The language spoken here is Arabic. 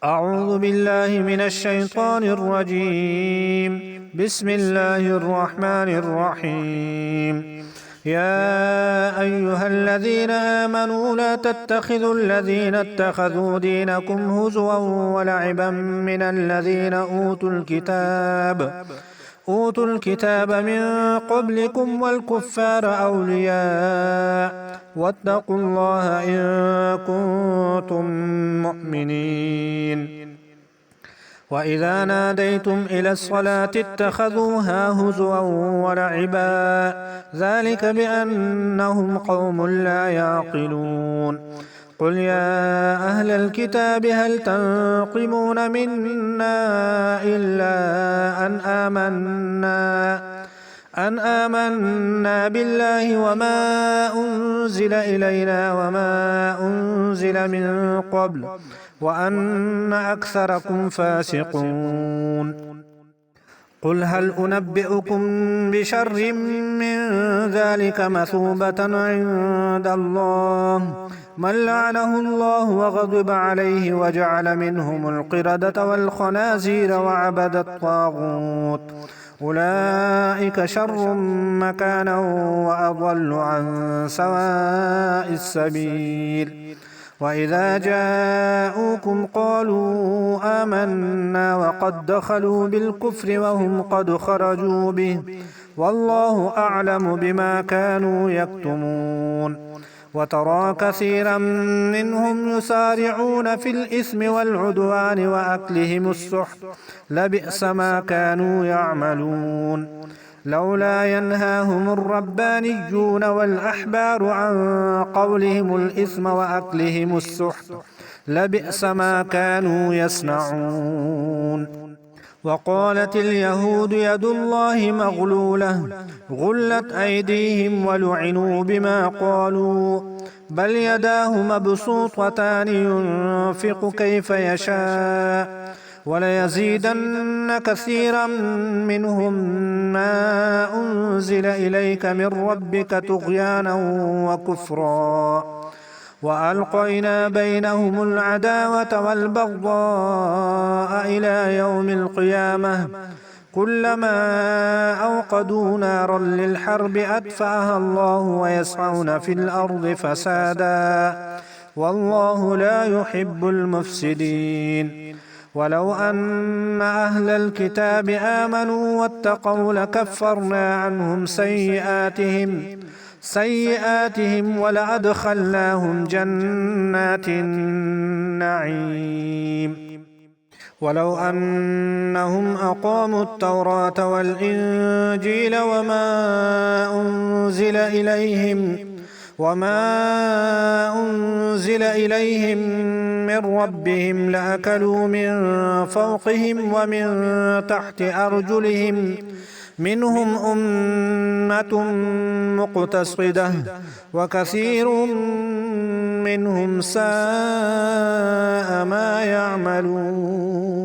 أعوذ بالله من الشيطان الرجيم. بسم الله الرحمن الرحيم. يا أيها الذين آمنوا لا تتخذوا الذين اتخذوا دينكم هزوا ولعبا من الذين أوتوا الكتاب من قبلكم والكفار أولياء واتقوا الله إن كنتم مؤمنين. وإذا ناديتم إلى الصلاة اتخذوها هزوا ولعبا ذلك بأنهم قوم لا يعقلون. قل يا أهل الكتاب هل تنقمون منا إلا أن آمنا بالله وما أنزل إلينا وما أنزل من قبل وأن أكثركم فاسقون. قل هل أنبئكم بشر من ذلك مثوبة عند الله من لعنه الله وغضب عليه وجعل منهم القردة والخنازير وعبد الطاغوت أولئك شر مكانا وأضل عن سواء السبيل. وإذا جاءوكم قالوا آمنا وقد دخلوا بالكفر وهم قد خرجوا به والله أعلم بما كانوا يكتمون. وترى كثيرا منهم يسارعون في الإثم والعدوان وأكلهم السحت لبئس ما كانوا يعملون. لولا ينهاهم الربانيون والأحبار عن قولهم الإثم وأكلهم السحت لبئس ما كانوا يصنعون. وقالت اليهود يد الله مغلولة غلت أيديهم ولعنوا بما قالوا بل يداه مبسوطتان ينفق كيف يشاء وليزيدن كثيرا منهم ما أنزل إليك من ربك طغيانا وكفرا وألقينا بينهم العداوة والبغضاء إلى يوم القيامة كلما أوقدوا نارا للحرب أطفأها الله ويسعون في الأرض فسادا والله لا يحب المفسدين. ولو أن أهل الكتاب آمنوا واتقوا لكفرنا عنهم سيئاتهم ولأدخلناهم جنات النعيم. ولو أنهم أقاموا التوراة والإنجيل وما أنزل إليهم من ربهم لأكلوا من فوقهم ومن تحت أرجلهم منهم أمة مقتصدة وكثير منهم ساء ما يعملون.